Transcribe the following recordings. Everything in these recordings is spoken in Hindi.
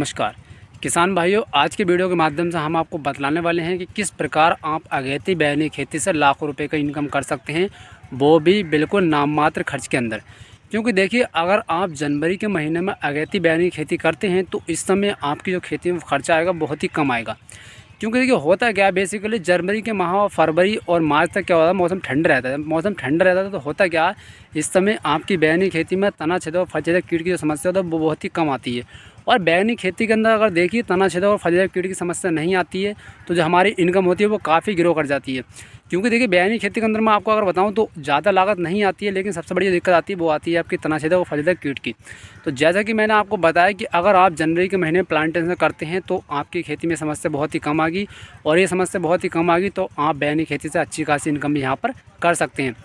नमस्कार किसान भाइयों, आज के वीडियो के माध्यम से हम आपको बतलाने वाले हैं कि किस प्रकार आप अगेती बैगनी खेती से लाखों रुपए का इनकम कर सकते हैं, वो भी बिल्कुल नाम मात्र खर्च के अंदर। क्योंकि देखिए, अगर आप जनवरी के महीने में अगेती बैगनी खेती करते हैं तो इस समय आपकी जो खेती में खर्चा आएगा बहुत ही कम आएगा। क्योंकि देखिए होता क्या है, बेसिकली जनवरी के माह और फरवरी और मार्च तक क्या होता है, मौसम ठंड रहता है। मौसम ठंड रहता है तो होता क्या है, इस समय आपकी बैगनी खेती में तना छेदक और फल छेदक कीट की जो समस्या होता है वो बहुत ही कम आती है। और बैगनी खेती के अंदर अगर देखिए तना छेदक और फल छेदक कीट की समस्या नहीं आती है तो जो हमारी इनकम होती है वो काफ़ी ग्रो कर जाती है। क्योंकि देखिए बैगनी खेती के अंदर मैं आपको अगर बताऊं तो ज़्यादा लागत नहीं आती है, लेकिन सबसे बड़ी जो दिक्कत आती है वो आती है आपकी तना छेदक और फल छेदक कीट की। तो जैसा कि मैंने आपको बताया कि अगर आप जनवरी के महीने प्लांटेशन करते हैं तो आपकी खेती में समस्या बहुत ही कम आएगी, और ये समस्या बहुत ही कम आएगी तो आप बैगनी खेती से अच्छी खासी इनकम भी यहाँ पर कर सकते हैं।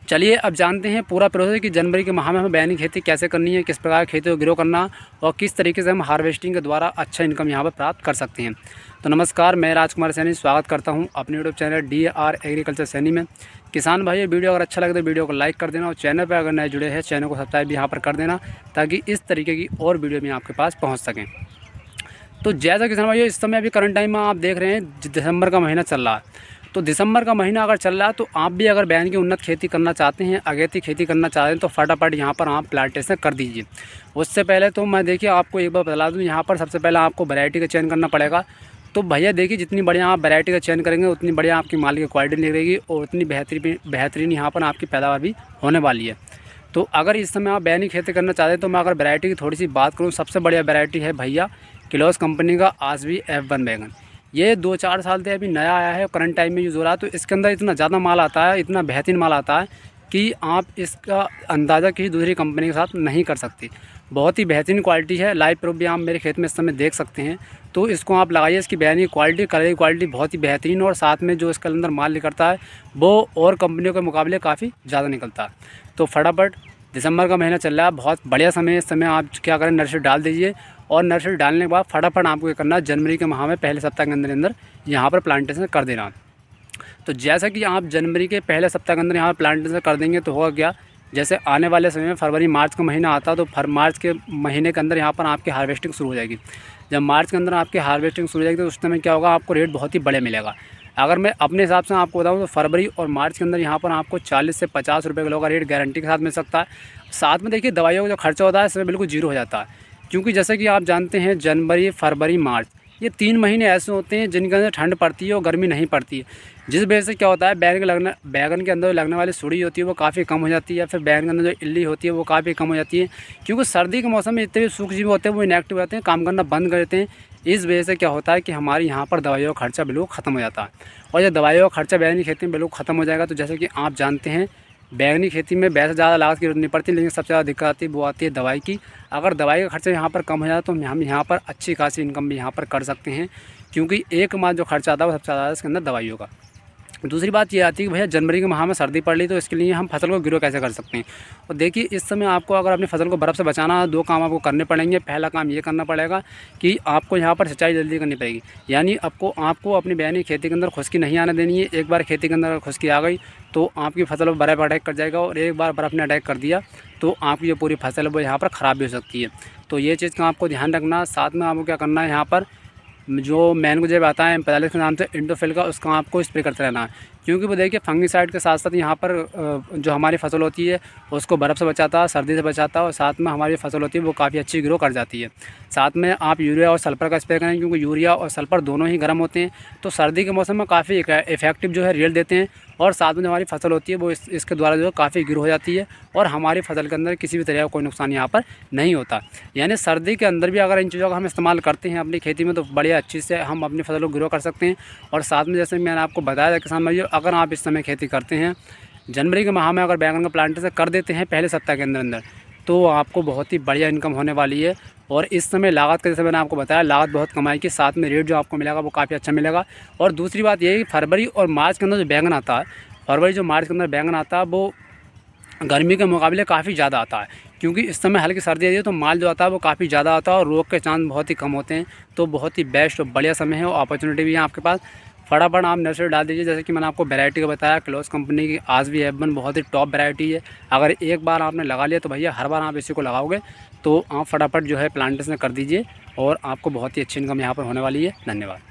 चलिए अब जानते हैं पूरा प्रोसेस कि जनवरी के माह में हमें बैगनी खेती कैसे करनी है, किस प्रकार खेती को ग्रो करना और किस तरीके से हम हार्वेस्टिंग के द्वारा अच्छा इनकम यहाँ पर प्राप्त कर सकते हैं। तो नमस्कार, मैं राजकुमार सैनी स्वागत करता हूँ अपने YouTube channel DAR agriculture Saini में। किसान भाई, वीडियो अगर अच्छा लगे तो वीडियो को लाइक कर देना और चैनल पर अगर नए जुड़े हैं चैनल को सब्सक्राइब भी यहाँ पर कर देना, ताकि इस तरीके की और वीडियो भी आपके पास पहुँच सकें। तो जैसा किसान भाइयों, इस समय अभी करंट टाइम में आप देख रहे हैं दिसंबर का महीना चल रहा है। तो दिसंबर का महीना अगर चल रहा है तो आप भी अगर बैगन की उन्नत खेती करना चाहते हैं, अगेती खेती करना चाहते हैं तो फटाफट यहाँ पर आप प्लांटेशन कर दीजिए। उससे पहले तो मैं देखिए आपको एक बार बता दूँ, यहाँ पर सबसे पहले आपको वैरायटी का चयन करना पड़ेगा। तो भैया देखिए, जितनी बढ़िया आप वैरायटी का चयन करेंगे उतनी बढ़िया आपकी माल की क्वालिटी निकलेगी और उतनी बेहतरीन यहाँ पर आपकी पैदावार भी होने वाली है। तो अगर इस समय आप बैगनी खेती करना चाहते हैं तो मैं अगर वैरायटी की थोड़ी सी बात करूँ, सबसे बढ़िया वैरायटी है भैया किलोस कंपनी का आसवी F1 बैगन। ये 2-4 साल से अभी नया आया है, करंट टाइम में यूज़ हो रहा है। तो इसके अंदर इतना ज़्यादा माल आता है, इतना बेहतरीन माल आता है कि आप इसका अंदाज़ा किसी दूसरी कंपनी के साथ नहीं कर सकती। बहुत ही बेहतरीन क्वालिटी है, लाइव प्रूफ भी आप मेरे खेत में इस समय देख सकते हैं। तो इसको आप लगाइए, इसकी बैगनी क्वालिटी, कलर की क्वालिटी बहुत ही बेहतरीन, और साथ में जो इसके अंदर माल निकलता है वो और कंपनियों के मुकाबले काफ़ी ज़्यादा निकलता है। तो फटाफट दिसंबर का महीना चल रहा है, बहुत बढ़िया समय है। इस समय आप क्या करें, नर्सरी डाल दीजिए, और नर्सरी डालने के बाद फटाफट आपको क्या करना है, जनवरी के माह में पहले सप्ताह के अंदर यहाँ पर प्लांटेशन कर देना। तो जैसा कि आप जनवरी के पहले सप्ताह के अंदर यहाँ पर प्लांटेशन कर देंगे तो होगा क्या, जैसे आने वाले समय में फरवरी मार्च का महीना आता है तो मार्च के महीने के अंदर यहाँ पर आपकी हार्वेस्टिंग शुरू हो जाएगी। जब मार्च के अंदर आपकी हार्वेस्टिंग शुरू हो जाएगी तो उस समय क्या होगा, आपको रेट बहुत ही बड़े मिलेगा। अगर मैं अपने हिसाब से आपको बताऊं तो फरवरी और मार्च के अंदर यहाँ पर आपको 40 से 50 रुपये किलो का रेट गारंटी के साथ मिल सकता है। साथ में देखिए दवाइयों का जो खर्चा होता है इसमें बिल्कुल जीरो हो जाता है। क्योंकि जैसे कि आप जानते हैं जनवरी, फरवरी, मार्च ये 3 महीने ऐसे होते हैं जिनके अंदर ठंड पड़ती है और गर्मी नहीं पड़ती है, जिस वजह से क्या होता है बैगन के अंदर लगने वाली सुड़ी होती है वो काफ़ी कम हो जाती है, फिर बैगन के अंदर जो इल्ली होती है वो काफ़ी कम हो जाती है। क्योंकि सर्दी के मौसम में जितने भी सूक्ष्म जीव होते हैं वो इनएक्टिव रहते हैं, काम करना बंद कर देते हैं। इस वजह से क्या होता है कि हमारे यहाँ पर दवाइयों का खर्चा बिल्कुल ख़त्म हो जाता है, और जब दवाइयों का खर्चा बैगनी खेती में बिल्कुल ख़त्म हो जाएगा तो जैसे कि आप जानते हैं बैगनी खेती में वैसे ज़्यादा लागत की जरूरत नहीं पड़ती, लेकिन सबसे ज़्यादा दिक्कत आती है वो आती है दवाई की। अगर दवाई का खर्चा यहाँ पर कम हो जाए तो हम यहाँ पर अच्छी खासी इनकम भी यहाँ पर कर सकते हैं, क्योंकि एक माह जो खर्चा आता है वो सबसे ज़्यादा इसके अंदर दवाइयों का। दूसरी बात ये आती है कि भैया जनवरी के माह में सर्दी पड़ ली तो इसके लिए हम फसल को ग्रो कैसे कर सकते हैं। और देखिए, इस समय आपको अगर अपनी फसल को बर्फ़ से बचाना है, 2 काम आपको करने पड़ेंगे। पहला काम ये करना पड़ेगा कि आपको यहाँ पर सिंचाई जल्दी करनी पड़ेगी, यानी आपको अपनी बैगनी खेती के अंदर खुश्की नहीं आने देनी है। एक बार खेती के अंदर खुश्की आ गई तो आपकी फसल पर बर्फ़ अटैक कर जाएगा, और एक बार बर्फ़ ने अटैक कर दिया तो आपकी जो पूरी फसल है वो यहाँ पर ख़राब भी हो सकती है। तो ये चीज़ का आपको ध्यान रखना। साथ में आपको क्या करना है, यहाँ पर जो मैन जब आता है 45 के नाम से इंडोफिल का, उसका आपको स्प्रे करते रहना है। क्योंकि वो देखिए फंगीसाइड के साथ साथ यहाँ पर जो हमारी फसल होती है उसको बर्फ़ से बचाता है, सर्दी से बचाता है, और साथ में हमारी फसल होती है वो काफ़ी अच्छी ग्रो कर जाती है। साथ में आप यूरिया और सल्फ़र का स्प्रे करें, क्योंकि यूरिया और सल्फ़र दोनों ही गर्म होते हैं तो सर्दी के मौसम में काफ़ी इफेक्टिव जो है रिजल्ट देते हैं। और साथ में जो हमारी फसल होती है वो इसके द्वारा जो है काफ़ी ग्रो हो जाती है, और हमारी फसल के अंदर किसी भी तरह का कोई नुकसान यहाँ पर नहीं होता। यानी सर्दी के अंदर भी अगर इन चीज़ों का हम इस्तेमाल करते हैं अपनी खेती में तो बढ़िया अच्छी से हम अपनी फसल को ग्रो कर सकते हैं। और साथ में जैसे मैंने आपको बताया था किसान भाइयों, अगर आप इस समय खेती करते हैं जनवरी के माह में, अगर बैगन का प्लांटेशन कर देते हैं पहले सप्ताह के अंदर तो आपको बहुत ही बढ़िया इनकम होने वाली है। और इस समय लागत का, जैसे मैंने आपको बताया, लागत बहुत कमाई की, साथ में रेट जो आपको मिलेगा वो काफ़ी अच्छा मिलेगा। और दूसरी बात ये है कि फरवरी और मार्च के अंदर जो बैगन आता है, फरवरी जो मार्च के अंदर बैगन आता है वो गर्मी के मुकाबले काफ़ी ज़्यादा आता है। क्योंकि इस समय हल्की सर्दी आती है तो माल जो आता है वो काफ़ी ज़्यादा आता है और रोग के चांस बहुत ही कम होते हैं। तो बहुत ही बेस्ट और बढ़िया समय है, और अपॉर्चुनिटी भी है आपके पास। फटाफट आप नर्सरी डाल दीजिए। जैसे कि मैंने आपको वैरायटी का बताया, क्लोज कंपनी की आसवी F1 बहुत ही टॉप वैरायटी है। अगर एक बार आपने लगा लिया तो भैया हर बार आप इसी को लगाओगे तो आप फटाफट जो है प्लांटेशन कर दीजिए और आपको बहुत ही अच्छी इनकम यहाँ पर होने वाली है। धन्यवाद।